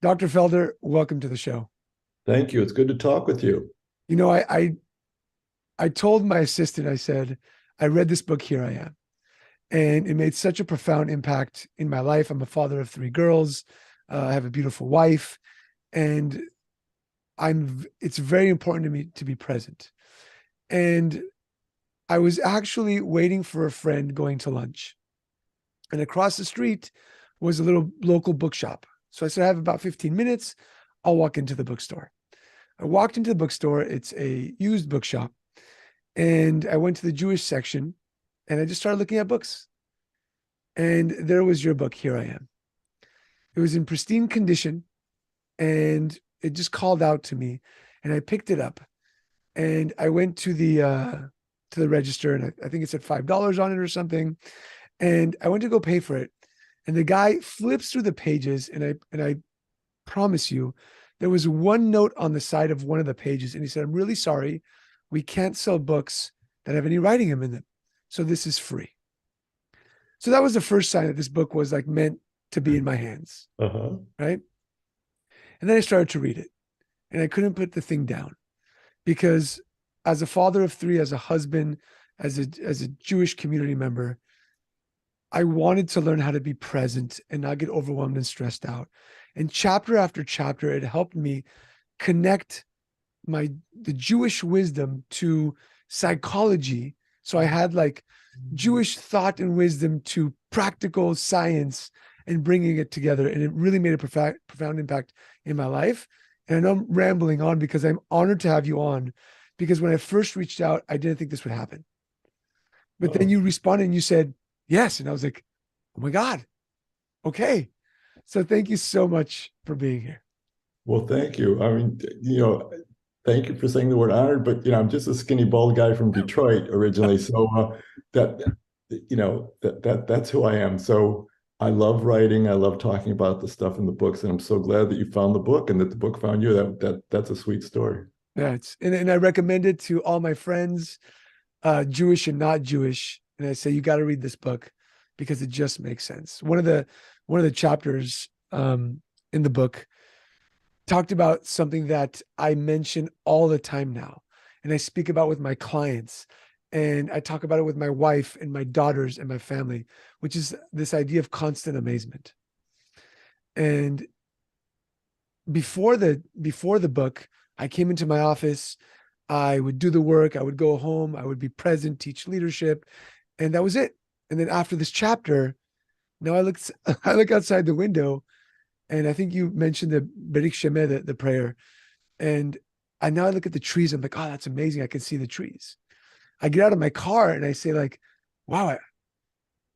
Dr. Felder, welcome to the show. Thank you. It's good to talk with you. You know, I told my assistant, I said, I read this book, Here I Am, and it made such a profound impact in my life. I'm a father of three girls. I have a beautiful wife, and it's very important to me to be present. And I was actually waiting for a friend going to lunch, and across the street was a little local bookshop. So I said, I have about 15 minutes. I'll walk into the bookstore. I walked into the bookstore. It's a used bookshop. And I went to the Jewish section and I just started looking at books. And there was your book, Here I Am. It was in pristine condition and it just called out to me. And I picked it up and I went to the register, and I think it said $5 on it or something. And I went to go pay for it. And the guy flips through the pages, and I promise you, there was one note on the side of one of the pages, and he said, "I'm really sorry, we can't sell books that have any writing in them, so this is free." So that was the first sign that this book was like meant to be in my hands, Uh-huh. right? And then I started to read it, and I couldn't put the thing down because, as a father of three, as a husband, as a Jewish community member, I wanted to learn how to be present and not get overwhelmed and stressed out. And chapter after chapter, it helped me connect the Jewish wisdom to psychology. So I had like Jewish thought and wisdom to practical science and bringing it together. And it really made a profound impact in my life. And I know I'm rambling on because I'm honored to have you on, because when I first reached out, I didn't think this would happen. But then Oh, you responded and you said, yes. And I was like, oh my God. Okay. So thank you so much for being here. well, thank you. I mean, thank you for saying the word honored, but I'm just a skinny bald guy from Detroit originally. So that that's who I am. So I love writing. I love talking about the stuff in the books, and I'm so glad that you found the book and that the book found you. That's a sweet story. Yeah, and I recommend it to all my friends, Jewish and not Jewish. And I say, you got to read this book because it just makes sense. One of the chapters in the book talked about something that I mention all the time now, and I speak about with my clients, and I talk about it with my wife and my daughters and my family, which is this idea of constant amazement. And before the book, I came into my office, I would do the work, I would go home, I would be present, teach leadership, and that was it. And then after this chapter, now I look outside the window, and I think you mentioned the Berik Shemeh, the prayer. And I look at the trees. I'm like, oh, that's amazing. I can see the trees. I get out of my car and I say like, wow,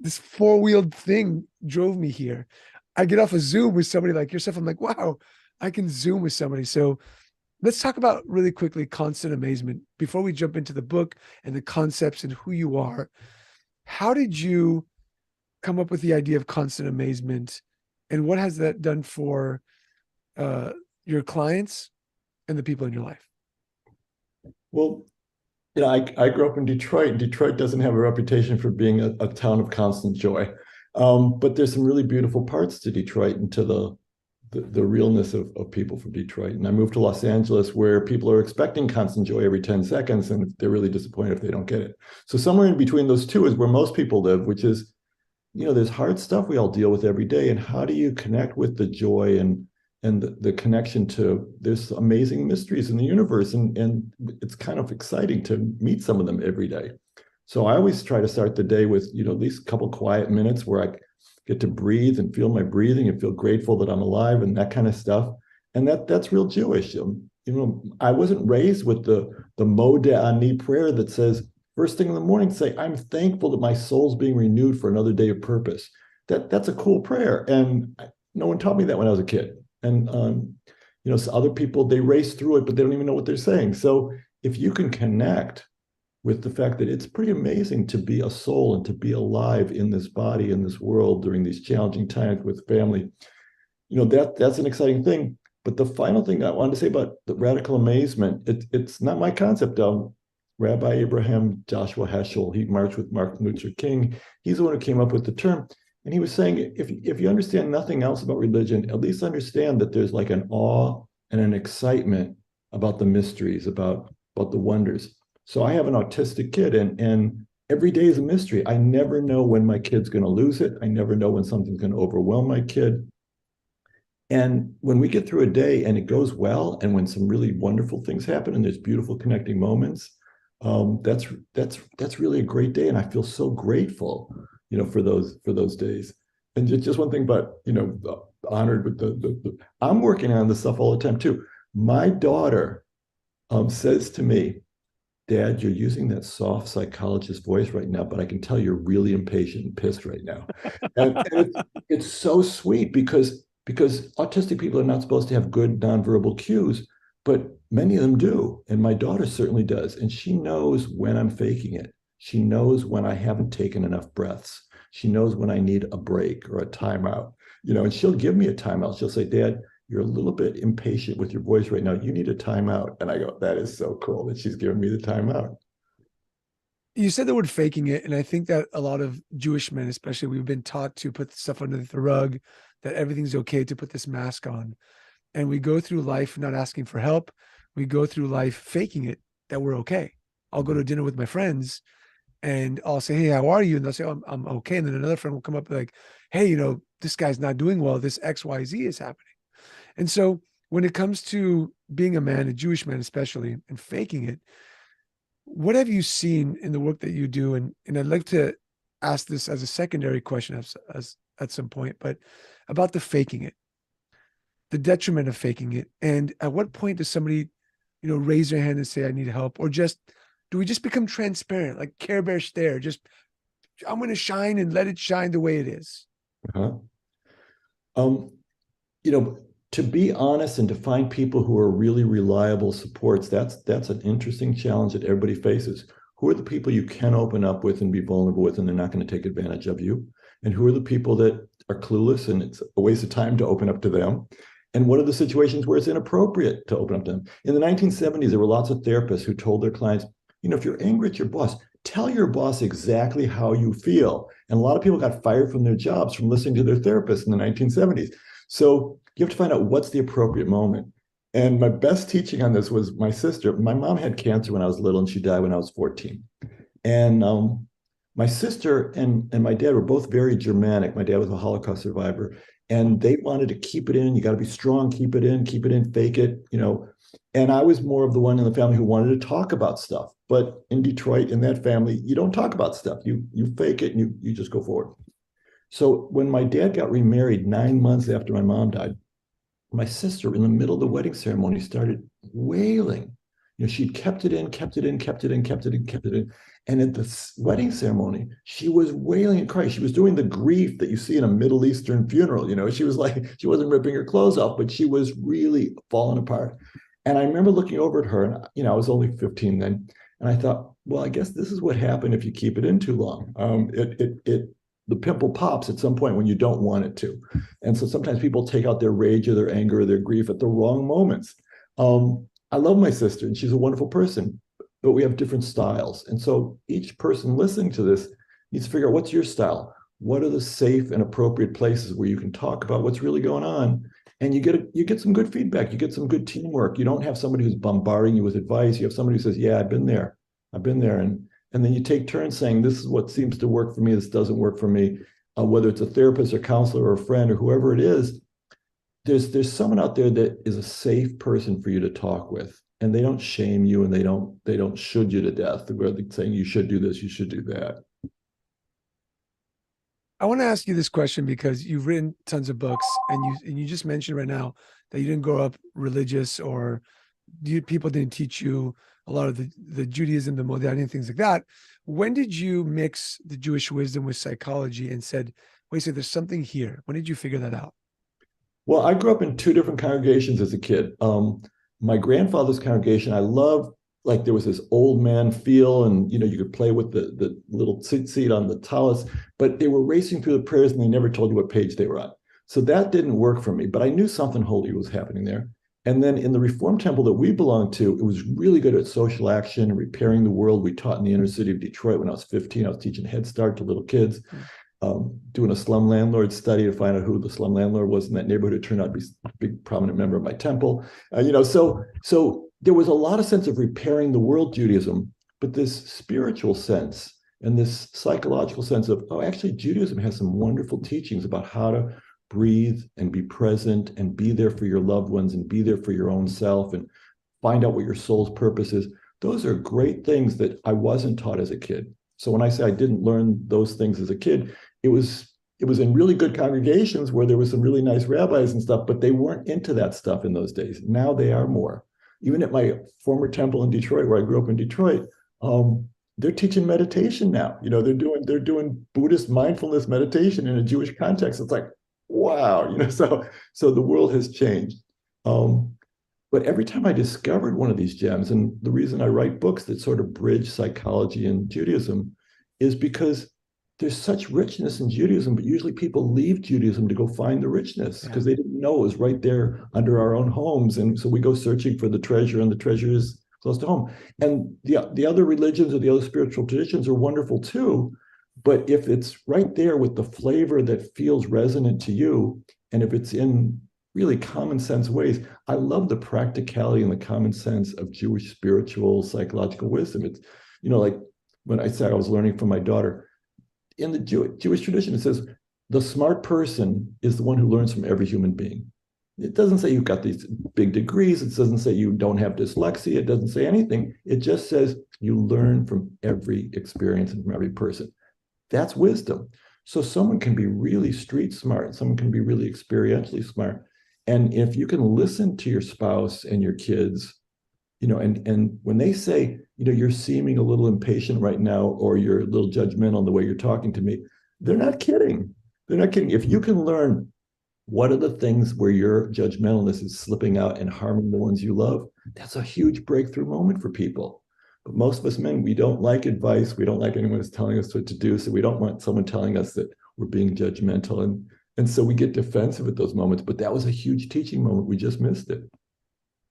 this four-wheeled thing drove me here. I get off a Zoom with somebody like yourself. I'm like, wow, I can Zoom with somebody. So let's talk about really quickly constant amazement before we jump into the book and the concepts and who you are. How did you come up with the idea of constant amazement, and what has that done for uh, your clients and the people in your life? Well, I grew up in Detroit, and Detroit doesn't have a reputation for being a town of constant joy. But there's some really beautiful parts to Detroit and to the realness of people from Detroit. And I moved to Los Angeles, where people are expecting constant joy every 10 seconds, and they're really disappointed if they don't get it. So somewhere in between those two is where most people live, which is, there's hard stuff we all deal with every day. And how do you connect with the joy and the connection to there's amazing mysteries in the universe, and it's kind of exciting to meet some of them every day. So I always try to start the day with at least a couple quiet minutes where I get to breathe and feel my breathing and feel grateful that I'm alive and that kind of stuff. And that's real Jewish. I wasn't raised with the Modeh Ani prayer that says first thing in the morning, say, I'm thankful that my soul's being renewed for another day of purpose. That's a cool prayer. And no one taught me that when I was a kid. And so other people, they race through it, but they don't even know what they're saying. So if you can connect with the fact that it's pretty amazing to be a soul and to be alive in this body, in this world during these challenging times with family, that's an exciting thing. But the final thing I wanted to say about the radical amazement, it's not my concept. Rabbi Abraham Joshua Heschel, he marched with Martin Luther King. He's the one who came up with the term. And he was saying, if you understand nothing else about religion, at least understand that there's like an awe and an excitement about the mysteries, about the wonders. So I have an autistic kid, and every day is a mystery. I never know when my kid's going to lose it. I never know when something's going to overwhelm my kid. And when we get through a day and it goes well, and when some really wonderful things happen and there's beautiful connecting moments, that's really a great day, and I feel so grateful, for those days. And just one thing, but honored with I'm working on this stuff all the time too. My daughter says to me, Dad, you're using that soft psychologist voice right now, but I can tell you're really impatient and pissed right now. And it's so sweet because autistic people are not supposed to have good nonverbal cues, but many of them do. And my daughter certainly does. And she knows when I'm faking it. She knows when I haven't taken enough breaths. She knows when I need a break or a timeout, and she'll give me a timeout. She'll say, Dad, you're a little bit impatient with your voice right now. You need a timeout. And I go, that is so cool that she's giving me the timeout. You said the word faking it, and I think that a lot of Jewish men, especially, we've been taught to put stuff under the rug, that everything's okay, to put this mask on. And we go through life not asking for help. We go through life faking it, that we're okay. I'll go to dinner with my friends and I'll say, hey, how are you? And they'll say, oh, I'm okay. And then another friend will come up like, hey, this guy's not doing well. This XYZ is happening. And so when it comes to being a man, a Jewish man especially, and faking it, what have you seen in the work that you do? And I'd like to ask this as a secondary question as at some point, but about the faking it, the detriment of faking it. And at what point does somebody, raise their hand and say, I need help? Or do we just become transparent, like Care Bear stare? Just, I'm going to shine and let it shine the way it is. Uh-huh. To be honest and to find people who are really reliable supports, that's an interesting challenge that everybody faces. Who are the people you can open up with and be vulnerable with, and they're not going to take advantage of you? And who are the people that are clueless and it's a waste of time to open up to them? And what are the situations where it's inappropriate to open up to them? In the 1970s, there were lots of therapists who told their clients, if you're angry at your boss, tell your boss exactly how you feel. And a lot of people got fired from their jobs from listening to their therapist in the 1970s. So you have to find out what's the appropriate moment. And my best teaching on this was my sister. My mom had cancer when I was little, and she died when I was 14. And my sister and my dad were both very Germanic. My dad was a Holocaust survivor, and they wanted to keep it in. You got to be strong, keep it in, fake it, And I was more of the one in the family who wanted to talk about stuff. But in Detroit, in that family, you don't talk about stuff. You fake it and you just go forward. So when my dad got remarried 9 months after my mom died, my sister, in the middle of the wedding ceremony, started wailing. She'd kept it in. And at the wedding ceremony, she was wailing and crying. She was doing the grief that you see in a Middle Eastern funeral. She was like, she wasn't ripping her clothes off, but she was really falling apart. And I remember looking over at her, and I was only 15 then, and I thought, well, I guess this is what happened if you keep it in too long. The pimple pops at some point when you don't want it to. And so sometimes people take out their rage or their anger or their grief at the wrong moments. I love my sister, and she's a wonderful person, but we have different styles. And so each person listening to this needs to figure out, what's your style? What are the safe and appropriate places where you can talk about what's really going on? And you get some good feedback. You get some good teamwork. You don't have somebody who's bombarding you with advice. You have somebody who says, yeah, I've been there. And then you take turns saying, this is what seems to work for me. This doesn't work for me. Whether it's a therapist or counselor or a friend or whoever it is, there's someone out there that is a safe person for you to talk with. And they don't shame you, and they don't should you to death. They're saying you should do this, you should do that. I want to ask you this question because you've written tons of books, and you just mentioned right now that you didn't grow up religious, or people didn't teach you a lot of the Judaism, the modernity, and things like that. When did you mix the Jewish wisdom with psychology and said, wait, so there's something here? When did you figure that out? Well, I grew up in two different congregations as a kid. My grandfather's congregation, I loved, like there was this old man feel, and you could play with the little seat on the tallis, but they were racing through the prayers and they never told you what page they were on. So that didn't work for me, but I knew something holy was happening there. And then in the Reform Temple that we belonged to, it was really good at social action and repairing the world. We taught in the inner city of Detroit when I was 15. I was teaching Head Start to little kids. doing a slum landlord study to find out who the slum landlord was in that neighborhood. It turned out to be a big prominent member of my temple. So there was a lot of sense of repairing the world Judaism, but this spiritual sense and this psychological sense of, oh, actually, Judaism has some wonderful teachings about how to breathe and be present and be there for your loved ones and be there for your own self and find out what your soul's purpose is. Those are great things that I wasn't taught as a kid. So when I say I didn't learn those things as a kid, it was in really good congregations where there was some really nice rabbis and stuff, but they weren't into that stuff in those days. Now they are more. Even at my former temple in Detroit, where I grew up in Detroit, they're teaching meditation now. They're doing Buddhist mindfulness meditation in a Jewish context. It's like, wow, so the world has changed. But every time I discovered one of these gems, and the reason I write books that sort of bridge psychology and Judaism is because there's such richness in Judaism, but usually people leave Judaism to go find the richness because they didn't know it was right there under our own homes. And so we go searching for the treasure, and the treasure is close to home. And the other religions or the other spiritual traditions are wonderful too. But if it's right there with the flavor that feels resonant to you, and if it's in really common sense ways, I love the practicality and the common sense of Jewish spiritual psychological wisdom. It's, like when I said I was learning from my daughter, in the Jewish tradition, it says the smart person is the one who learns from every human being. It doesn't say you've got these big degrees. It doesn't say you don't have dyslexia. It doesn't say anything. It just says you learn from every experience and from every person. That's wisdom. So someone can be really street smart. Someone can be really experientially smart. And if you can listen to your spouse and your kids, and when they say, you're seeming a little impatient right now, or you're a little judgmental in the way you're talking to me, they're not kidding. They're not kidding. If you can learn what are the things where your judgmentalness is slipping out and harming the ones you love, that's a huge breakthrough moment for people. But most of us men, we don't like advice. We don't like anyone who's telling us what to do. So we don't want someone telling us that we're being judgmental. And so we get defensive at those moments. But that was a huge teaching moment. We just missed it.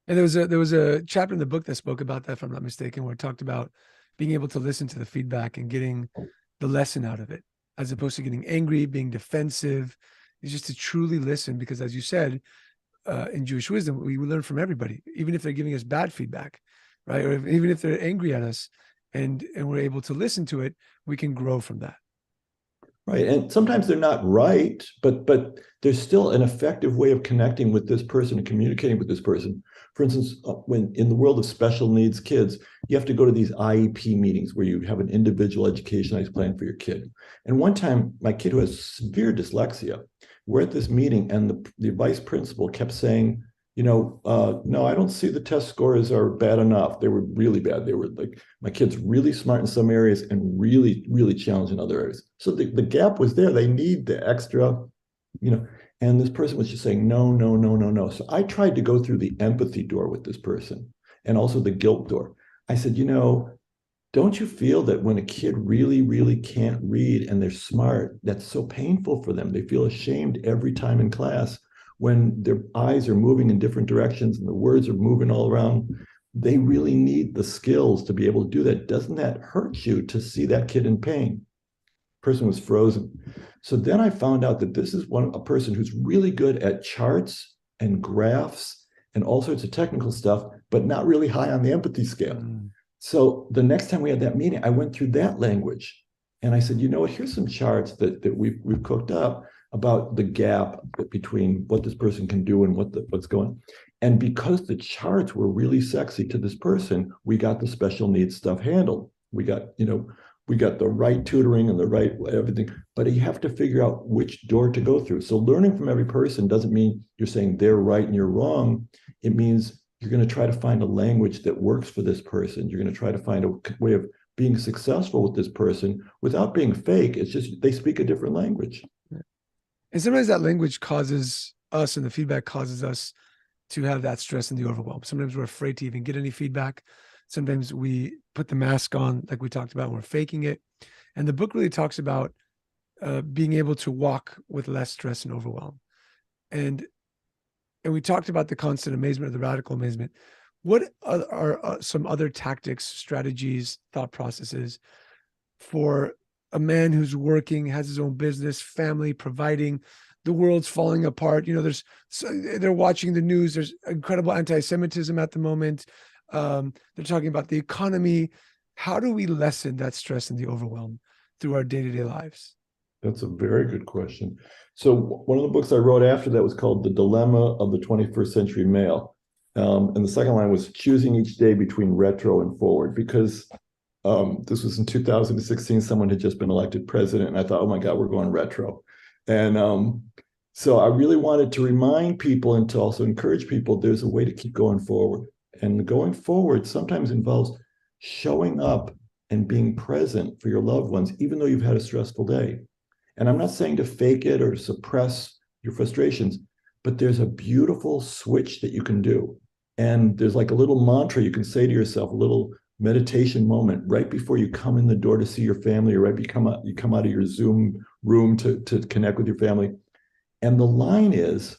And there was a chapter in the book that spoke about that, if I'm not mistaken, where it talked about being able to listen to the feedback and getting the lesson out of it, as opposed to getting angry, being defensive. It's just to truly listen, because as you said, in Jewish wisdom, we learn from everybody, even if they're giving us bad feedback, right? Or even if they're angry at us, and we're able to listen to it, we can grow from that. Right. And sometimes they're not right, but there's still an effective way of connecting with this person and communicating with this person. For instance, when in the world of special needs kids, you have to go to these IEP meetings where you have an individual educationalized plan for your kid. And one time, my kid who has severe dyslexia, we're at this meeting, and the vice principal kept saying, no, I don't see the test scores are bad enough. They were really bad. They were like, my kid's really smart in some areas and really, really challenged in other areas. So the gap was there. They need the extra, and this person was just saying, no, no, no, no, no. So I tried to go through the empathy door with this person and also the guilt door. I said, don't you feel that when a kid really, really can't read and they're smart, that's so painful for them? They feel ashamed every time in class when their eyes are moving in different directions and the words are moving all around. They really need the skills to be able to do that. Doesn't that hurt you to see that kid in pain? Person was frozen. So then I found out that this is a person who's really good at charts and graphs and all sorts of technical stuff, but not really high on the empathy scale. So the next time we had that meeting, I went through that language, and I said, here's some charts that we've cooked up about the gap between what this person can do and what's going. And because the charts were really sexy to this person, we got the special needs stuff handled. We got the right tutoring and the right everything, but you have to figure out which door to go through. So learning from every person doesn't mean you're saying they're right and you're wrong. It means you're going to try to find a language that works for this person. You're going to try to find a way of being successful with this person without being fake. It's just they speak a different language. And sometimes that language causes us, and the feedback causes us to have that stress and the overwhelm. Sometimes we're afraid to even get any feedback. Sometimes we put the mask on, like we talked about, and we're faking it. And the book really talks about being able to walk with less stress and overwhelm. And we talked about the constant amazement or the radical amazement. What are some other tactics, strategies, thought processes for a man who's working, has his own business, family, providing. The world's falling apart. They're watching the news. There's incredible anti-Semitism at the moment. They're talking about the economy. How do we lessen that stress and the overwhelm through our day-to-day lives? That's a very good question. So one of the books I wrote after that was called The Dilemma of the 21st Century Male. And the second line was choosing each day between retro and forward, because this was in 2016. Someone had just been elected president, and I thought, oh my God, we're going retro. And so I really wanted to remind people and to also encourage people there's a way to keep going forward. And going forward sometimes involves showing up and being present for your loved ones, even though you've had a stressful day. And I'm not saying to fake it or suppress your frustrations, but there's a beautiful switch that you can do. And there's like a little mantra you can say to yourself, a little meditation moment right before you come in the door to see your family, or right before you come out of your Zoom room to connect with your family. And the line is,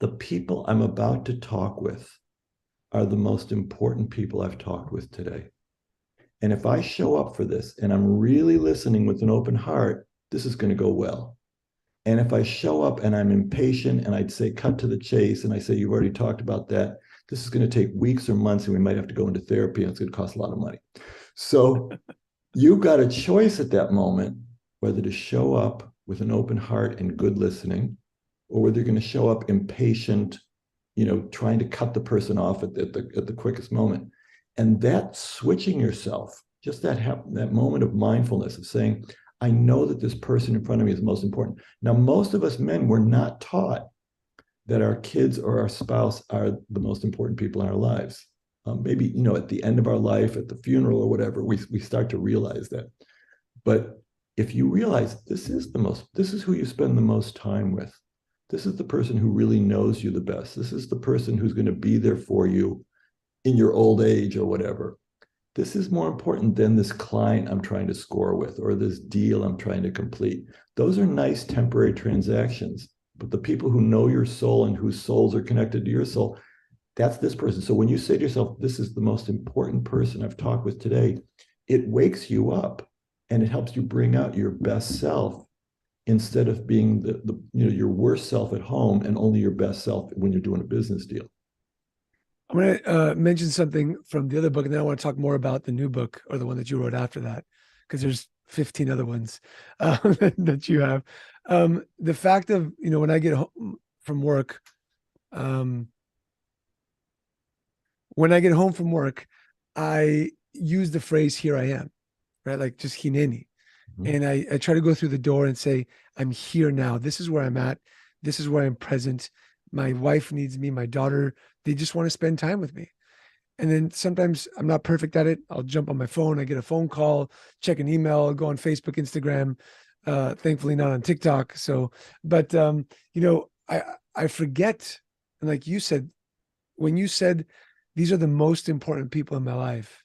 the people I'm about to talk with are the most important people I've talked with today. And if I show up for this and I'm really listening with an open heart, this is going to go well. And if I show up and I'm impatient and I'd say cut to the chase and I say, you've already talked about that, this is going to take weeks or months and we might have to go into therapy and it's going to cost a lot of money. So you've got a choice at that moment whether to show up with an open heart and good listening, or whether you're going to show up impatient, trying to cut the person off at the quickest moment. And that switching yourself, just that moment of mindfulness of saying, I know that this person in front of me is most important. Now, most of us men were not taught that our kids or our spouse are the most important people in our lives. Maybe, at the end of our life, at the funeral or whatever, we start to realize that. But if you realize this is who you spend the most time with. This is the person who really knows you the best. This is the person who's going to be there for you in your old age or whatever. This is more important than this client I'm trying to score with or this deal I'm trying to complete. Those are nice temporary transactions, but the people who know your soul and whose souls are connected to your soul, that's this person. So when you say to yourself, this is the most important person I've talked with today, it wakes you up and it helps you bring out your best self instead of being your worst self at home and only your best self when you're doing a business deal. I'm going to mention something from the other book, and then I want to talk more about the new book or the one that you wrote after that, because there's 15 other ones that you have. The fact of, when I get home from work, I use the phrase, here I am, right? Like just hineni. Mm-hmm. And I try to go through the door and say, I'm here now. This is where I'm at. This is where I'm present. My wife needs me. My daughter, they just want to spend time with me. And then sometimes I'm not perfect at it. I'll jump on my phone. I get a phone call, check an email, go on Facebook, Instagram, thankfully not on TikTok. So, but, I forget. And like you said, when you said, these are the most important people in my life,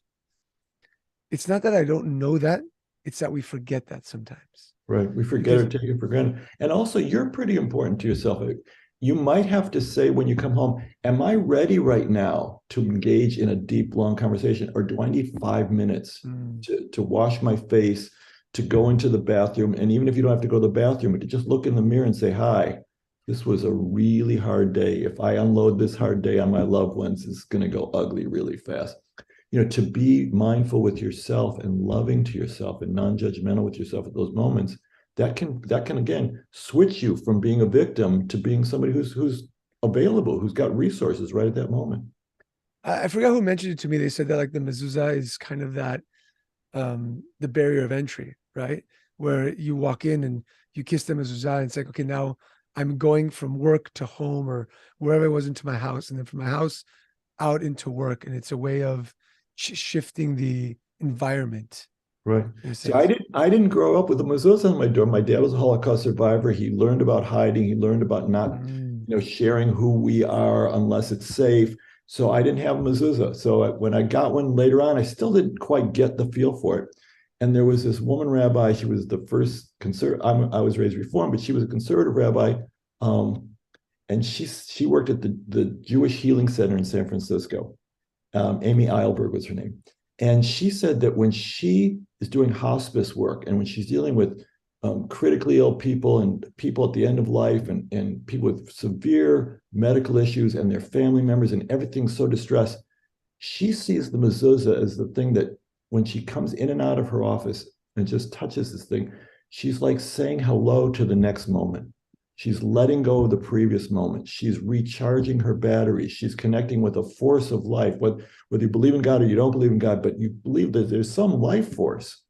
it's not that I don't know that. It's that we forget that sometimes. Right. We forget or take it for granted. And also, you're pretty important to yourself. You might have to say when you come home, am I ready right now to engage in a deep, long conversation? Or do I need 5 minutes to wash my face, to go into the bathroom? And even if you don't have to go to the bathroom, but to just look in the mirror and say, hi, this was a really hard day. If I unload this hard day on my loved ones, it's going to go ugly really fast. To be mindful with yourself and loving to yourself and non-judgmental with yourself at those moments, that can again switch you from being a victim to being somebody who's available, who's got resources right at that moment. I forgot who mentioned it to me. They said that like the mezuzah is kind of that the barrier of entry, right? Where you walk in and you kiss the mezuzah and it's like, okay, now I'm going from work to home or wherever I was into my house, and then from my house out into work, and it's a way of shifting the environment. Right. See, I didn't grow up with a mezuzah on my door. My dad was a Holocaust survivor. He learned about hiding. He learned about not, sharing who we are unless it's safe. So I didn't have a mezuzah. So when I got one later on, I still didn't quite get the feel for it. And there was this woman rabbi. She was the first conservative. I was raised Reform, but she was a conservative rabbi. And she worked at the Jewish Healing Center in San Francisco. Amy Eilberg was her name. And she said that when she is doing hospice work and when she's dealing with critically ill people and people at the end of life and people with severe medical issues and their family members and everything's so distressed, she sees the mezuzah as the thing that when she comes in and out of her office and just touches this thing, she's like saying hello to the next moment. She's letting go of the previous moment. She's recharging her batteries. She's connecting with a force of life, whether you believe in God or you don't believe in God, but you believe that there's some life force.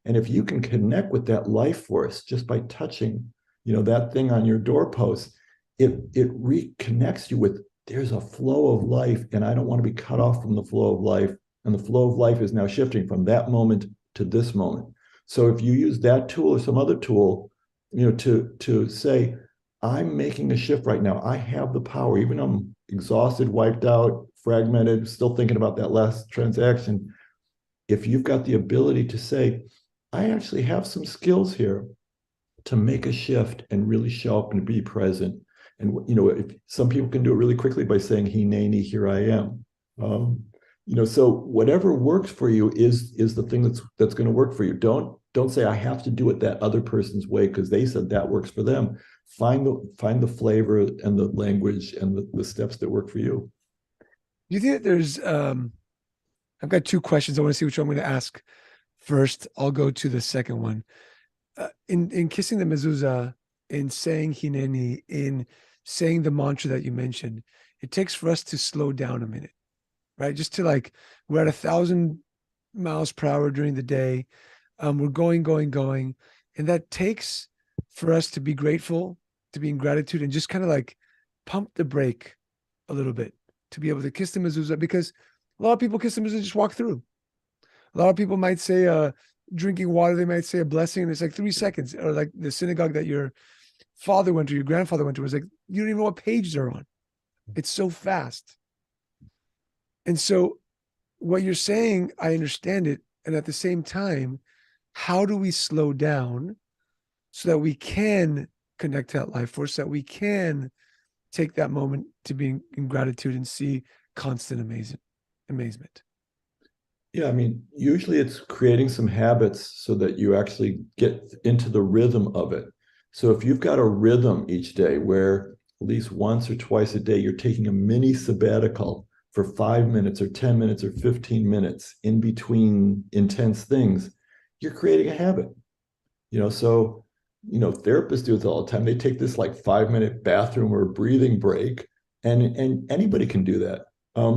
And if you can connect with that life force just by touching, that thing on your doorpost, it reconnects you with there's a flow of life, and I don't want to be cut off from the flow of life. And the flow of life is now shifting from that moment to this moment. So if you use that tool or some other tool, to say, I'm making a shift right now. I have the power, even though I'm exhausted, wiped out, fragmented, still thinking about that last transaction. If you've got the ability to say, I actually have some skills here to make a shift and really show up and be present. And if some people can do it really quickly by saying, "Hineni, here I am." So whatever works for you is the thing that's going to work for you. Don't say I have to do it that other person's way because they said that works for them. Find the flavor and the language and the steps that work for you. Do you think that there's I've got two questions. I want to see which one I'm going to ask first. I'll go to the second one. In kissing the mezuzah, in saying hineni, in saying the mantra that you mentioned, it takes for us to slow down a minute, right? Just to we're at 1,000 miles per hour during the day. We're going, and that takes for us to be grateful, to be in gratitude, and just kind of pump the brake a little bit to be able to kiss the mezuzah, because a lot of people kiss the mezuzah, just walk through. A lot of people might say, drinking water, they might say a blessing, and it's 3 seconds. Or like the synagogue that your father went to, your grandfather went to, was you don't even know what page they're on. It's so fast. And so what you're saying, I understand it. And at the same time, how do we slow down so that we can connect to that life force, so that we can take that moment to be in gratitude and see constant amazement? Yeah, I mean, usually it's creating some habits so that you actually get into the rhythm of it. So if you've got a rhythm each day where at least once or twice a day you're taking a mini sabbatical for 5 minutes or 10 minutes or 15 minutes in between intense things, you're creating a habit. So therapists do it all the time. They take this 5-minute bathroom or breathing break, and anybody can do that.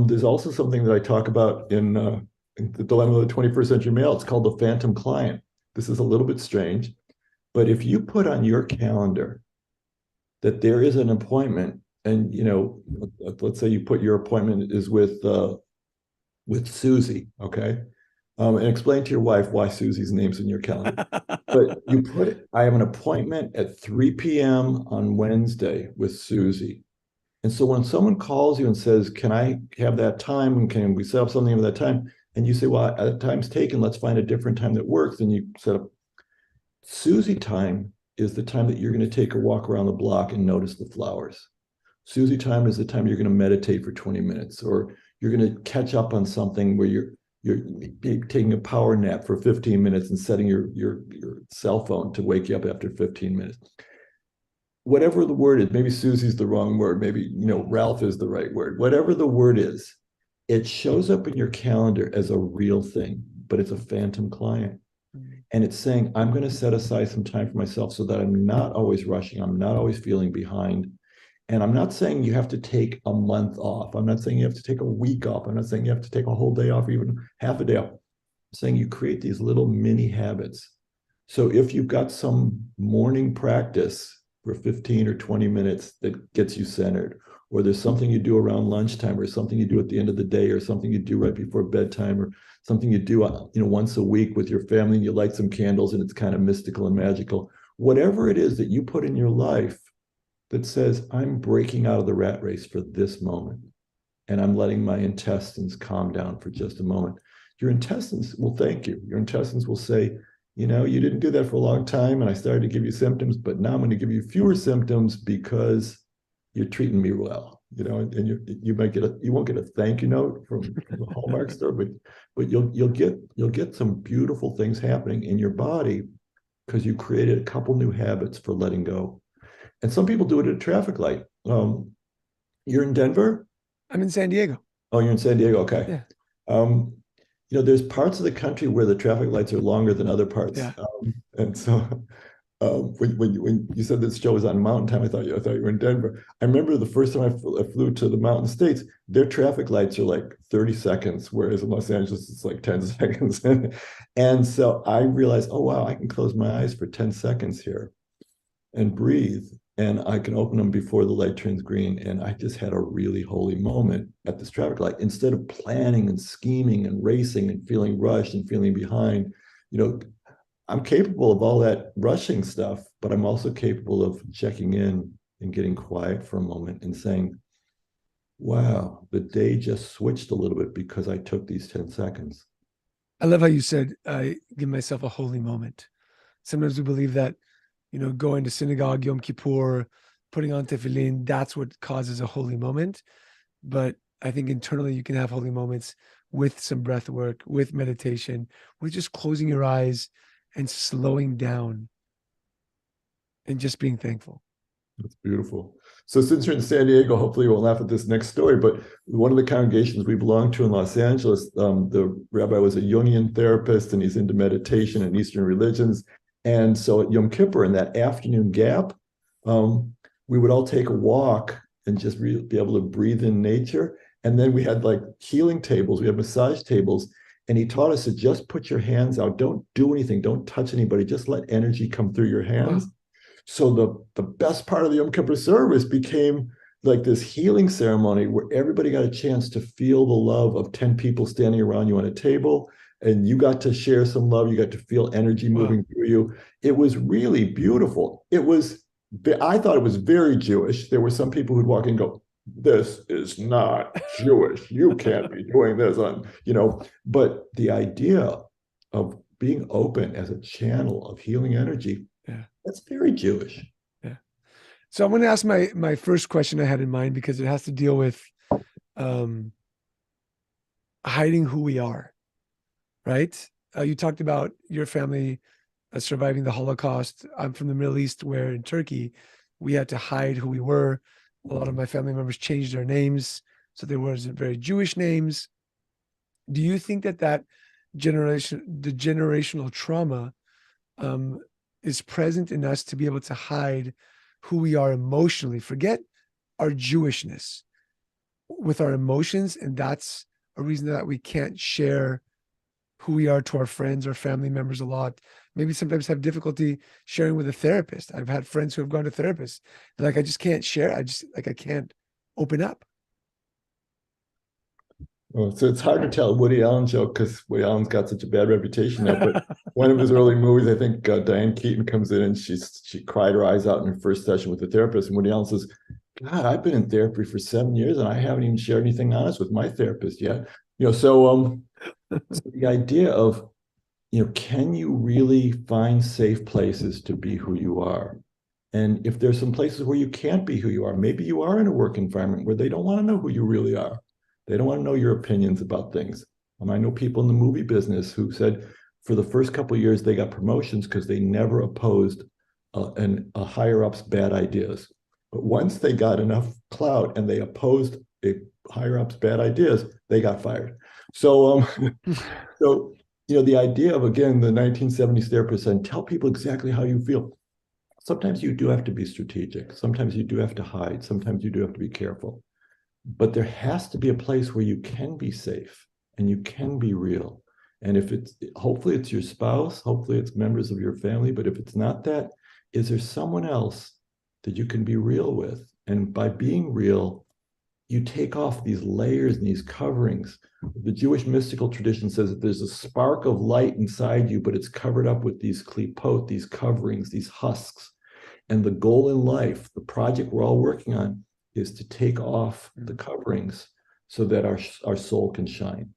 There's also something that I talk about in the dilemma of the 21st century male. It's called the phantom client. This is a little bit strange, but if you put on your calendar that there is an appointment, and let's say you put your appointment is with Susie, okay, and explain to your wife why Susie's name's in your calendar. But you put it, I have an appointment at 3 p.m. on Wednesday with Susie. And so when someone calls you and says, can I have that time? And can we set up something at that time? And you say, well, that time's taken. Let's find a different time that works. And you set up. Susie time is the time that you're going to take a walk around the block and notice the flowers. Susie time is the time you're going to meditate for 20 minutes, or you're going to catch up on something where you're taking a power nap for 15 minutes and setting your cell phone to wake you up after 15 minutes. Whatever the word is, maybe Susie's the wrong word, maybe Ralph is the right word. Whatever the word is, it shows up in your calendar as a real thing, but it's a phantom client. And it's saying, I'm going to set aside some time for myself so that I'm not always rushing. I'm not always feeling behind. And I'm not saying you have to take a month off. I'm not saying you have to take a week off. I'm not saying you have to take a whole day off, or even half a day off. I'm saying you create these little mini habits. So if you've got some morning practice for 15 or 20 minutes that gets you centered, or there's something you do around lunchtime, or something you do at the end of the day, or something you do right before bedtime, or something you do once a week with your family, and you light some candles and it's kind of mystical and magical. Whatever it is that you put in your life that says, I'm breaking out of the rat race for this moment, and I'm letting my intestines calm down for just a moment. Your intestines will thank you. Your intestines will say, you didn't do that for a long time, and I started to give you symptoms, but now I'm going to give you fewer symptoms because you're treating me well. and you might you won't get a thank you note from the Hallmark store, but you'll get some beautiful things happening in your body because you created a couple new habits for letting go. And some people do it at a traffic light. You're in Denver? I'm in San Diego. Oh, you're in San Diego. Okay. Yeah. Um, there's parts of the country where the traffic lights are longer than other parts. Yeah. And so when you said this show was on Mountain Time, I thought you were in Denver. I remember the first time I flew to the Mountain States, their traffic lights are like 30 seconds, whereas in Los Angeles it's like 10 seconds. And so I realized, oh wow, I can close my eyes for 10 seconds here and breathe, and I can open them before the light turns green. And I just had a really holy moment at this traffic light. Instead of planning and scheming and racing and feeling rushed and feeling behind, I'm capable of all that rushing stuff, but I'm also capable of checking in and getting quiet for a moment and saying, wow, the day just switched a little bit because I took these 10 seconds. I love how you said, I give myself a holy moment. Sometimes we believe that, going to synagogue, Yom Kippur, putting on tefillin, that's what causes a holy moment. But I think internally you can have holy moments with some breath work, with meditation, with just closing your eyes and slowing down and just being thankful. That's beautiful. So since you're in San Diego, hopefully you won't laugh at this next story, but one of the congregations we belong to in Los Angeles, the rabbi was a Jungian therapist, and he's into meditation and Eastern religions. And so at Yom Kippur, in that afternoon gap, we would all take a walk and just be able to breathe in nature. And then we had like healing tables, we had massage tables, and he taught us to just put your hands out. Don't do anything, don't touch anybody, just let energy come through your hands. Wow. So the best part of the Yom Kippur service became like this healing ceremony where everybody got a chance to feel the love of 10 people standing around you on a table, and you got to share some love. You got to feel energy moving through you. It was really beautiful. I thought it was very Jewish. There were some people who'd walk in and go, this is not Jewish. You can't be doing this but the idea of being open as a channel of healing energy, that's very Jewish. Yeah. So I'm going to ask my first question I had in mind, because it has to deal with hiding who we are, right? You talked about your family surviving the Holocaust. I'm from the Middle East, where in Turkey, we had to hide who we were. A lot of my family members changed their names, so they weren't very Jewish names. Do you think that the generational trauma is present in us to be able to hide who we are emotionally, forget our Jewishness, with our emotions, and that's a reason that we can't share who we are to our friends or family members a lot? Maybe sometimes have difficulty sharing with a therapist. I've had friends who have gone to therapists. They're like, I just can't share. I can't open up. Well, so it's hard to tell Woody Allen joke because Woody Allen's got such a bad reputation now. But one of his early movies, I think Diane Keaton comes in and she cried her eyes out in her first session with the therapist. And Woody Allen says, God, I've been in therapy for 7 years and I haven't even shared anything honest with my therapist yet. So the idea of, can you really find safe places to be who you are? And if there's some places where you can't be who you are, maybe you are in a work environment where they don't want to know who you really are. They don't want to know your opinions about things. I know people in the movie business who said for the first couple of years, they got promotions because they never opposed a higher up's bad ideas. But once they got enough clout and they opposed a higher up's bad ideas, they got fired. So, the idea of, again, the 1970s therapist said, tell people exactly how you feel. Sometimes you do have to be strategic. Sometimes you do have to hide. Sometimes you do have to be careful. But there has to be a place where you can be safe and you can be real. And hopefully it's your spouse, hopefully it's members of your family, but if it's not that, is there someone else that you can be real with? And by being real, you take off these layers and these coverings. The Jewish mystical tradition says that there's a spark of light inside you, but it's covered up with these klipot, these coverings, these husks. And the goal in life, the project we're all working on, is to take off the coverings so that our soul can shine.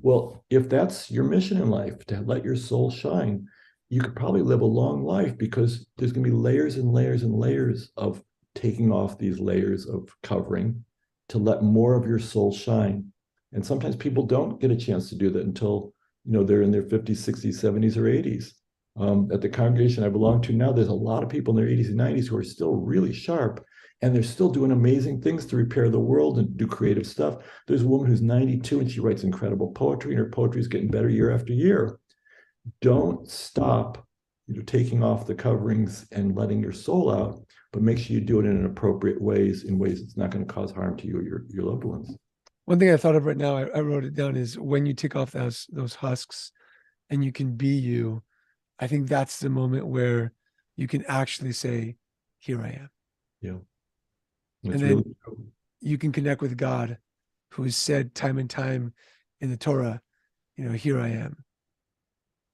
Well, if that's your mission in life, to let your soul shine, you could probably live a long life because there's going to be layers and layers and layers of taking off these layers of covering to let more of your soul shine. And sometimes people don't get a chance to do that until, they're in their 50s, 60s, 70s, or 80s. At the congregation I belong to now, there's a lot of people in their 80s and 90s who are still really sharp, and they're still doing amazing things to repair the world and do creative stuff. There's a woman who's 92 and she writes incredible poetry, and her poetry is getting better year after year. Don't stop, taking off the coverings and letting your soul out, but make sure you do it in an appropriate ways, in ways that's not going to cause harm to you or your loved ones. One thing I thought of right now, I wrote it down, is when you take off those husks and you can be you, I think that's the moment where you can actually say, here I am. Yeah. And That's then really true. you can connect with God, who has said time and time in the Torah, here I am.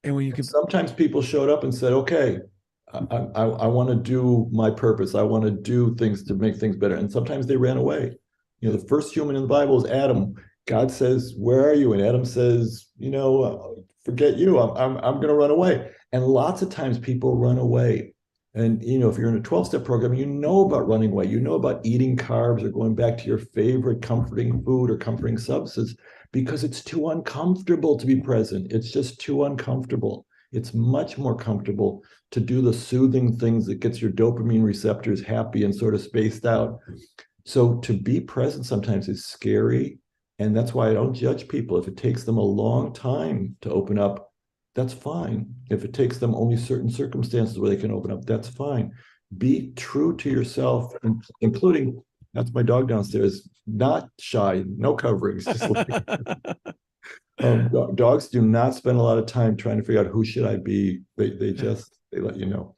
And when you can, Sometimes people showed up and said, okay, I want to do my purpose. I want to do things to make things better. And sometimes they ran away. The first human in the Bible is Adam. God says, where are you? And Adam says, forget you. I'm going to run away. And lots of times people run away. And, if you're in a 12-step program, you know about running away. You know about eating carbs or going back to your favorite comforting food or comforting substance, because it's too uncomfortable to be present. It's just too uncomfortable. It's much more comfortable to do the soothing things that gets your dopamine receptors happy and sort of spaced out. So to be present sometimes is scary. And that's why I don't judge people. If it takes them a long time to open up, that's fine. If it takes them only certain circumstances where they can open up, that's fine. Be true to yourself, including, that's my dog downstairs, not shy, no coverings. Just dogs do not spend a lot of time trying to figure out who should I be. They let you know.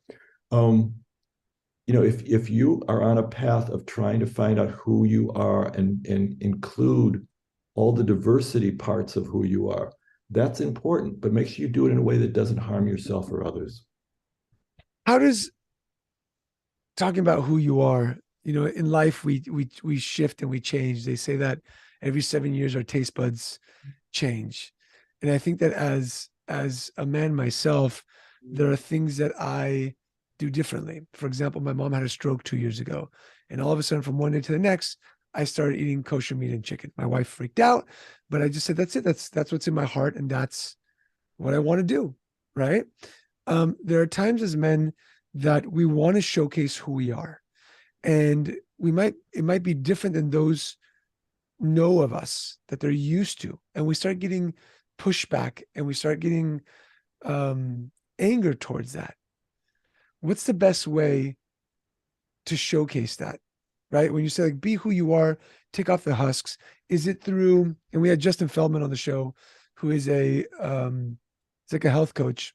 If you are on a path of trying to find out who you are and include all the diversity parts of who you are, that's important, but make sure you do it in a way that doesn't harm yourself or others. how does talking about who you are, in life, we shift and we change. They say that every 7 years our taste buds change. And I think that as a man myself, there are things that I do differently. For example, my mom had a stroke 2 years ago, and all of a sudden from one day to the next, I started eating kosher meat and chicken. My wife freaked out, but I just said, that's it. That's what's in my heart, and that's what I want to do. Right. There are times as men that we want to showcase who we are, and it might be different than those know of us that they're used to. And we start getting pushback, and we start getting anger towards that. What's the best way to showcase that? Right? When you say, like, be who you are, take off the husks, is it through, and we had Justin Feldman on the show, who is it's like a health coach,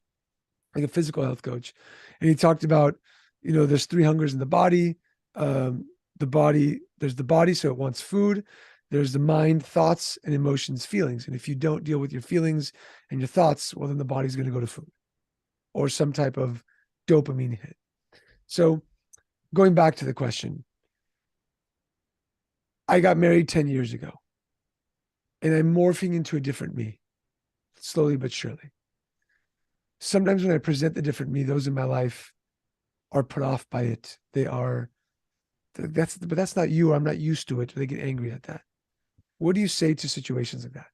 like a physical health coach. And he talked about, there's 3 hungers in the body. There's the body, so it wants food. There's the mind, thoughts, and emotions, feelings. And if you don't deal with your feelings and your thoughts, well, then the body's going to go to food or some type of dopamine hit. So going back to the question, I got married 10 years ago, and I'm morphing into a different me, slowly but surely. Sometimes when I present the different me, those in my life are put off by it. But that's not you, or I'm not used to it, or they get angry at that. What do you say to situations like that?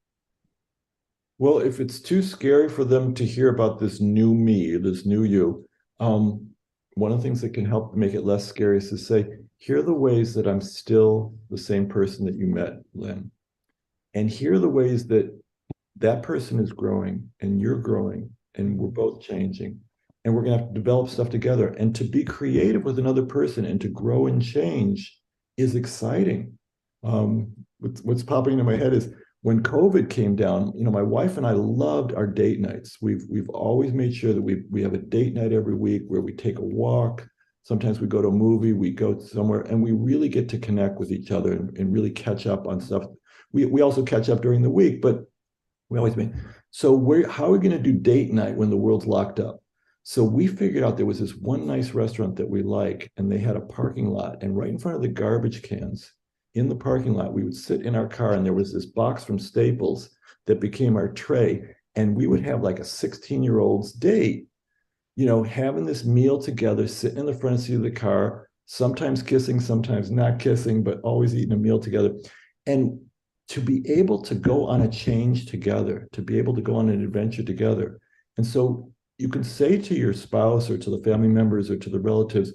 Well, if it's too scary for them to hear about this new me, this new you, one of the things that can help make it less scary is to say, here are the ways that I'm still the same person that you met, Lynn. And here are the ways that that person is growing and you're growing and we're both changing. And we're going to have to develop stuff together. And to be creative with another person and to grow and change is exciting. What's popping into my head is when COVID came down, my wife and I loved our date nights. We've always made sure that we have a date night every week where we take a walk. Sometimes we go to a movie, we go somewhere, and we really get to connect with each other and really catch up on stuff. We also catch up during the week, but we always make. So how are we going to do date night when the world's locked up? So we figured out there was this one nice restaurant that we like, and they had a parking lot, and right in front of the garbage cans in the parking lot, we would sit in our car, and there was this box from Staples that became our tray, and we would have like a 16-year-old's date, having this meal together, sitting in the front seat of the car, sometimes kissing, sometimes not kissing, but always eating a meal together. And to be able to go on a change together, to be able to go on an adventure together. And so you can say to your spouse or to the family members or to the relatives,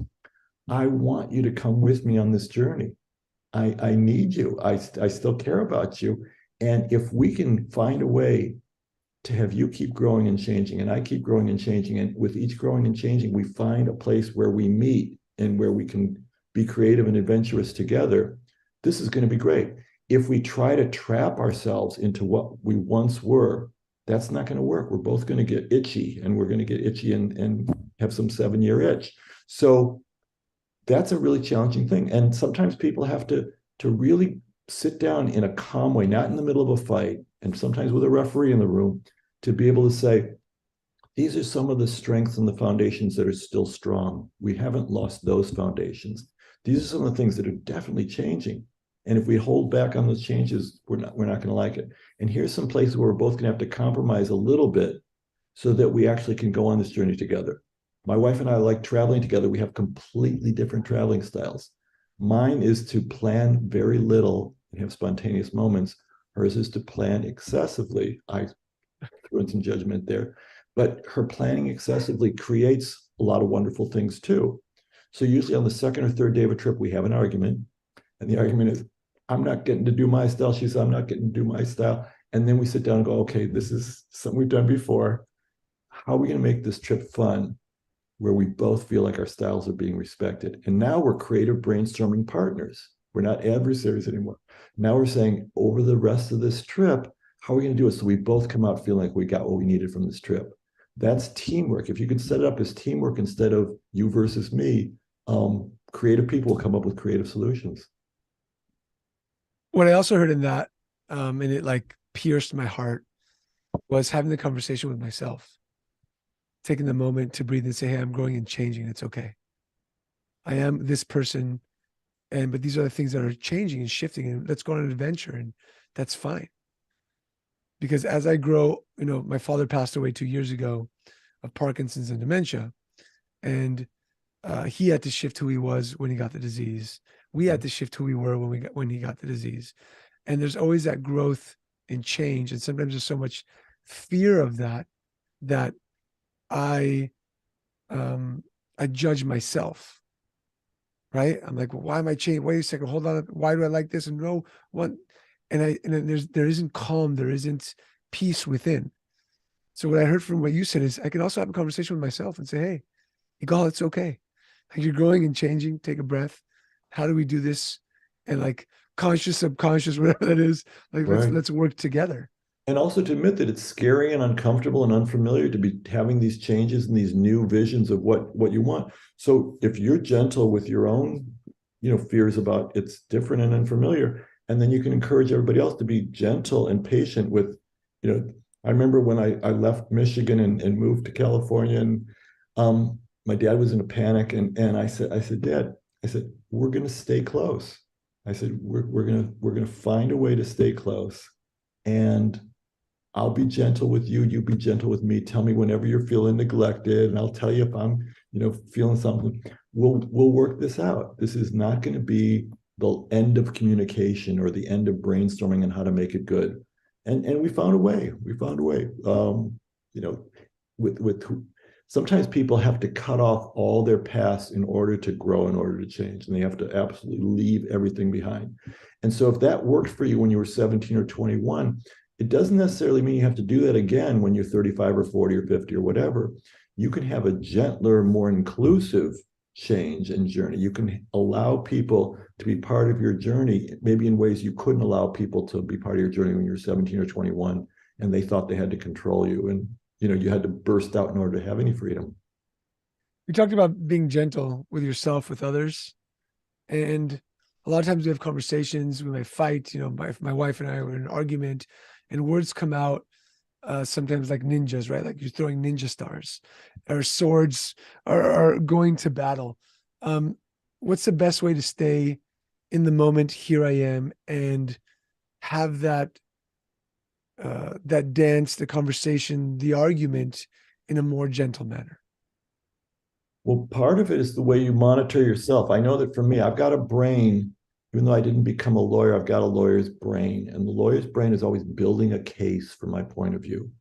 I want you to come with me on this journey. I need you. I still care about you. And if we can find a way to have you keep growing and changing, and I keep growing and changing, and with each growing and changing, we find a place where we meet and where we can be creative and adventurous together, this is going to be great. If we try to trap ourselves into what we once were, that's not going to work. We're both going to get itchy, and we're going to get itchy and have some 7-year itch. So that's a really challenging thing. And sometimes people have to really sit down in a calm way, not in the middle of a fight, and sometimes with a referee in the room, to be able to say, these are some of the strengths and the foundations that are still strong. We haven't lost those foundations. These are some of the things that are definitely changing. And if we hold back on those changes, we're not going to like it. And here's some places where we're both going to have to compromise a little bit so that we actually can go on this journey together. My wife and I like traveling together. We have completely different traveling styles. Mine is to plan very little and have spontaneous moments. Hers is to plan excessively. I threw in some judgment there, but her planning excessively creates a lot of wonderful things too. So usually on the second or third day of a trip, we have an argument. And the argument is, I'm not getting to do my style. She says, I'm not getting to do my style. And then we sit down and go, okay, this is something we've done before. How are we going to make this trip fun where we both feel like our styles are being respected? And now we're creative brainstorming partners. We're not adversaries anymore. Now we're saying, over the rest of this trip, how are we going to do it so we both come out feeling like we got what we needed from this trip? That's teamwork. If you can set it up as teamwork instead of you versus me, creative people will come up with creative solutions. What I also heard in that, and it like pierced my heart, was having the conversation with myself, taking the moment to breathe and say, hey, I'm growing and changing. It's okay. I am this person, but these are the things that are changing and shifting, and let's go on an adventure, and that's fine. Because as I grow, my father passed away 2 years ago of Parkinson's and dementia, and he had to shift who he was when he got the disease. We had to shift who we were when he got the disease. And there's always that growth and change. And sometimes there's so much fear of that I judge myself, right? I'm like, well, why am I changing? Wait a second, hold on. Why do I like this? And no one, and there isn't calm, there isn't peace within. So what I heard from what you said is I can also have a conversation with myself and say, hey, Igal, it's okay. Like, you're growing and changing. Take a breath. How do we do this? And like, conscious, subconscious, whatever that is, like, Right. let's work together. And also to admit that it's scary and uncomfortable and unfamiliar to be having these changes and these new visions of what you want. So if you're gentle with your own, fears about it's different and unfamiliar, and then you can encourage everybody else to be gentle and patient with, I remember when I left Michigan and moved to California, and my dad was in a panic, and I said, Dad, I said, we're gonna stay close. I said, we're gonna find a way to stay close. And I'll be gentle with you. You be gentle with me. Tell me whenever you're feeling neglected, and I'll tell you if I'm, feeling something. We'll work this out. This is not going to be the end of communication or the end of brainstorming on how to make it good. And we found a way. We found a way. You know, with sometimes people have to cut off all their past in order to grow, in order to change, and they have to absolutely leave everything behind. And so if that worked for you when you were 17 or 21, it doesn't necessarily mean you have to do that again when you're 35 or 40 or 50 or whatever. You can have a gentler, more inclusive change and journey. You can allow people to be part of your journey, maybe in ways you couldn't allow people to be part of your journey when you were 17 or 21, and they thought they had to control you. And you had to burst out in order to have any freedom. We talked about being gentle with yourself, with others. And a lot of times we have conversations, we might fight, my wife and I are in an argument, and words come out sometimes like ninjas, right? Like you're throwing ninja stars, or swords are going to battle. What's the best way to stay in the moment? Here I am, and have that dance, the conversation, the argument in a more gentle manner. Well, part of it is the way you monitor yourself. I know that for me, I've got a brain, even though I didn't become a lawyer, I've got a lawyer's brain. And the lawyer's brain is always building a case for my point of view.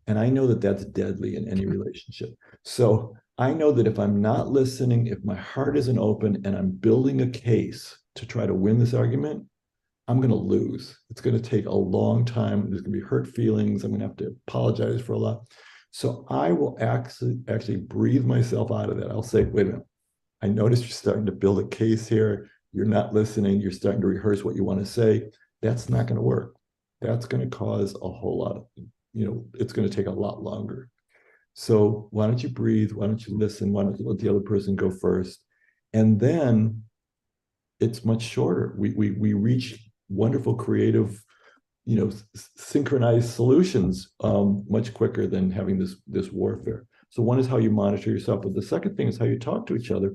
And I know that that's deadly in any relationship. So I know that if I'm not listening, if my heart isn't open and I'm building a case to try to win this argument, I'm going to lose. It's going to take a long time. There's going to be hurt feelings. I'm going to have to apologize for a lot. So I will actually breathe myself out of that. I'll say, wait a minute, I noticed you're starting to build a case here. You're not listening. You're starting to rehearse what you want to say. That's not going to work. That's going to cause a whole lot of, it's going to take a lot longer. So why don't you breathe? Why don't you listen? Why don't you let the other person go first? And then it's much shorter. We reach wonderful, creative, synchronized solutions much quicker than having this warfare. So one is how you monitor yourself, but the second thing is how you talk to each other.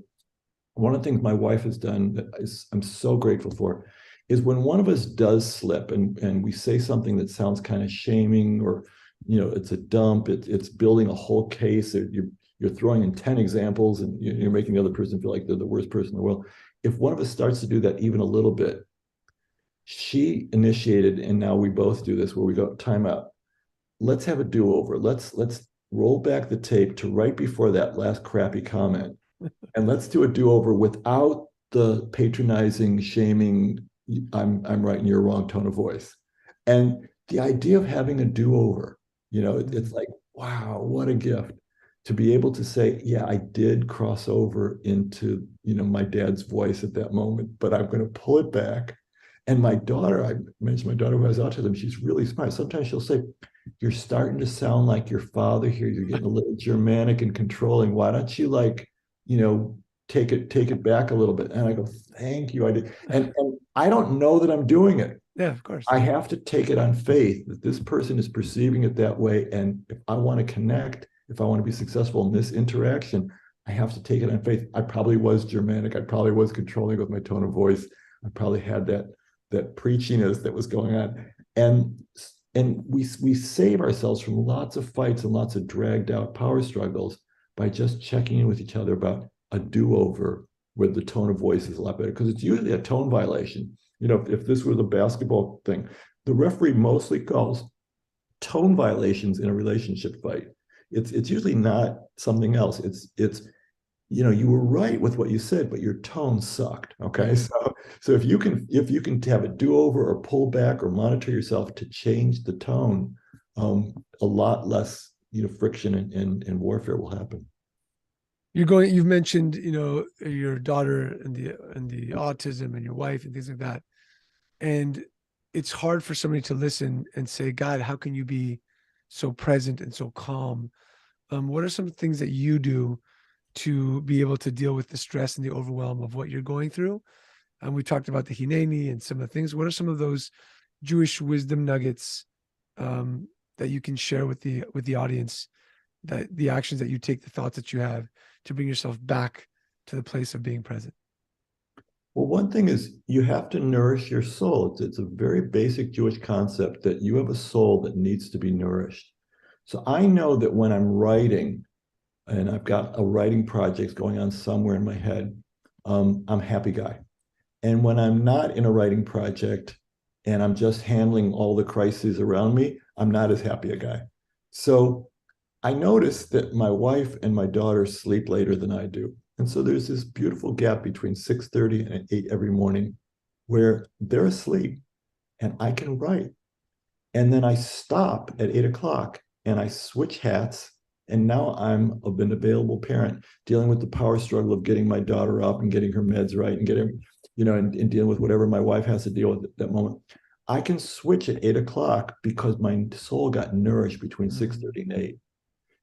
One of the things my wife has done that I'm so grateful for is when one of us does slip and we say something that sounds kind of shaming or it's a dump, it's building a whole case, you're throwing in 10 examples and you're making the other person feel like they're the worst person in the world. If one of us starts to do that even a little bit, she initiated, and now we both do this where we go, time out. Let's have a do-over. Let's roll back the tape to right before that last crappy comment. And let's do a do-over without the patronizing, shaming, I'm right and you're wrong tone of voice. And the idea of having a do-over, it's like, wow, what a gift to be able to say, yeah, I did cross over into, my dad's voice at that moment, but I'm going to pull it back. And my daughter, I mentioned my daughter who has autism, she's really smart. Sometimes she'll say, you're starting to sound like your father here. You're getting a little Germanic and controlling. Why don't you take it back a little bit? And I go, thank you. I did. And I don't know that I'm doing it. Yeah, of course. I have to take it on faith that this person is perceiving it that way. And if I want to connect, if I want to be successful in this interaction, I have to take it on faith. I probably was Germanic. I probably was controlling with my tone of voice. I probably had that preachiness that was going on. And we save ourselves from lots of fights and lots of dragged out power struggles by just checking in with each other about a do-over where the tone of voice is a lot better, because it's usually a tone violation. If this were the basketball thing, the referee mostly calls tone violations in a relationship fight. It's usually not something else. It's you were right with what you said, but your tone sucked. Okay. So if you can have a do-over or pull back or monitor yourself to change the tone, a lot less, friction and warfare will happen. You've mentioned, your daughter and the autism and your wife and things like that. And it's hard for somebody to listen and say, God, how can you be so present and so calm? What are some things that you do to be able to deal with the stress and the overwhelm of what you're going through? And we talked about the Hineni and some of the things. What are some of those Jewish wisdom nuggets that you can share with the audience, that the actions that you take, the thoughts that you have to bring yourself back to the place of being present? Well, one thing is you have to nourish your soul. It's a very basic Jewish concept that you have a soul that needs to be nourished. So I know that when I'm writing, and I've got a writing project going on somewhere in my head, I'm a happy guy. And when I'm not in a writing project and I'm just handling all the crises around me, I'm not as happy a guy. So I noticed that my wife and my daughter sleep later than I do. And so there's this beautiful gap between 6:30 and 8 every morning where they're asleep and I can write. And then I stop at 8 o'clock and I switch hats. And now I'm an available parent dealing with the power struggle of getting my daughter up and getting her meds right and getting, and dealing with whatever my wife has to deal with at that moment. I can switch at 8 o'clock because my soul got nourished between 6:30 and 8.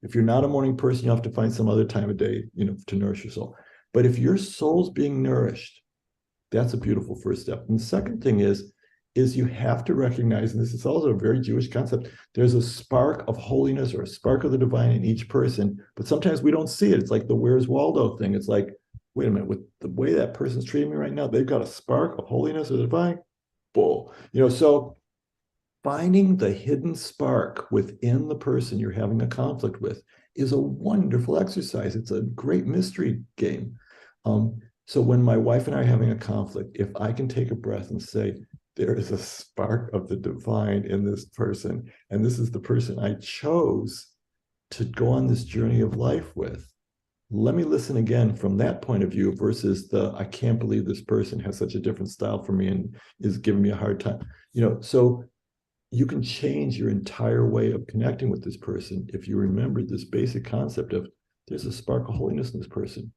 If you're not a morning person, you have to find some other time of day, to nourish your soul. But if your soul's being nourished, that's a beautiful first step. And the second thing is you have to recognize, and this is also a very Jewish concept, there's a spark of holiness or a spark of the divine in each person, but sometimes we don't see it. It's like the Where's Waldo thing. It's like, wait a minute, with the way that person's treating me right now, they've got a spark of holiness or the divine. Bull. So finding the hidden spark within the person you're having a conflict with is a wonderful exercise. It's a great mystery game. So when my wife and I are having a conflict, if I can take a breath and say, there is a spark of the divine in this person, and this is the person I chose to go on this journey of life with. Let me listen again from that point of view versus the, I can't believe this person has such a different style for me and is giving me a hard time. So you can change your entire way of connecting with this person if you remember this basic concept of there's a spark of holiness in this person.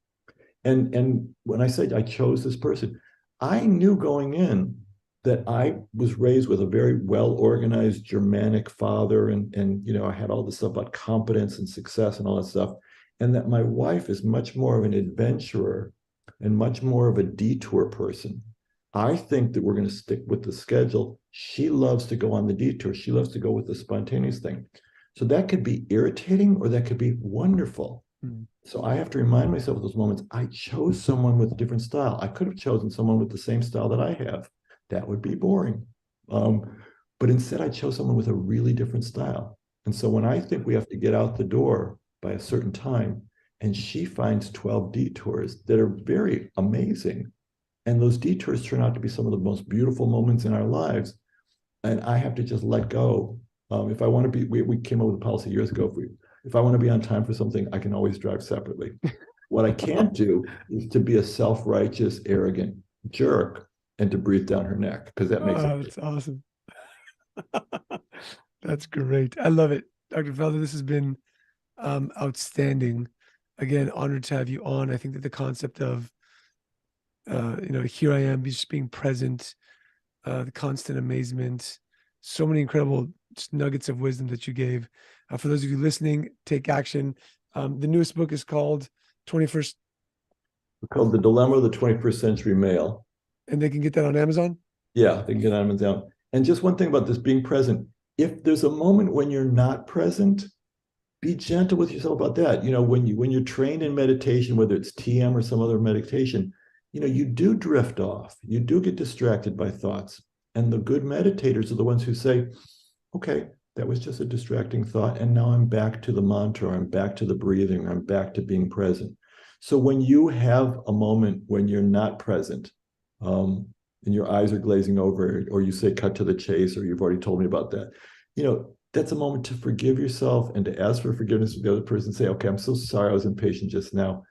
And when I said I chose this person, I knew going in that I was raised with a very well-organized Germanic father, and I had all this stuff about competence and success and all that stuff, and that my wife is much more of an adventurer and much more of a detour person. I think that we're going to stick with the schedule. She loves to go on the detour. She loves to go with the spontaneous thing. So that could be irritating or that could be wonderful. So I have to remind myself of those moments. I chose someone with a different style. I could have chosen someone with the same style that I have. That would be boring. But instead, I chose someone with a really different style. And so when I think we have to get out the door by a certain time, and she finds 12 detours that are very amazing, and those detours turn out to be some of the most beautiful moments in our lives, and I have to just let go. If I want to be, we came up with a policy years ago. If I want to be on time for something, I can always drive separately. What I can't do is to be a self-righteous, arrogant jerk and to breathe down her neck, because that makes it. That's awesome. That's great. I love it. Dr. Felder, this has been outstanding. Again, honored to have you on. I think that the concept of, here I am, just being present, the constant amazement, so many incredible just nuggets of wisdom that you gave. For those of you listening, take action. The newest book is called 21st. Called The Dilemma of the 21st Century Male. And they can get that on Amazon? Yeah, they can get on Amazon. And just one thing about this being present, if there's a moment when you're not present, be gentle with yourself about that. When you're trained in meditation, whether it's TM or some other meditation, you do drift off. You do get distracted by thoughts. And the good meditators are the ones who say, okay, that was just a distracting thought. And now I'm back to the mantra, I'm back to the breathing, I'm back to being present. So when you have a moment when you're not present, and your eyes are glazing over, or you say cut to the chase, or you've already told me about that, that's a moment to forgive yourself and to ask for forgiveness from the other person. Say, okay, I'm so sorry I was impatient just now.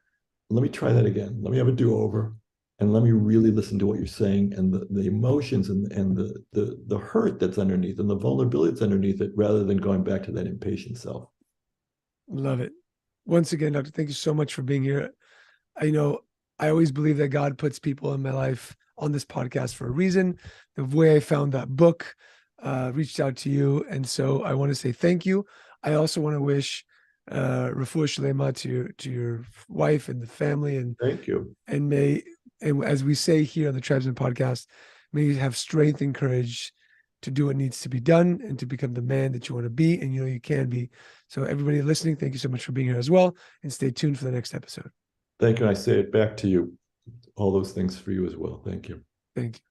Let me try that again. Let me have a do-over. And let me really listen to what you're saying and the emotions and the hurt that's underneath and the vulnerability that's underneath it, rather than going back to that impatient self. Love it. Once again, Doctor, thank you so much for being here. I always believe that God puts people in my life on this podcast for a reason. The way I found that book, reached out to you. And so I want to say thank you. I also want to wish refuah shlema to your wife and the family. And thank you. And as we say here on the Tribesmen podcast, may you have strength and courage to do what needs to be done and to become the man that you want to be, and you can be. So everybody listening, thank you so much for being here as well, and stay tuned for the next episode. Thank you. I say it back to you. All those things for you as well. Thank you. Thank you.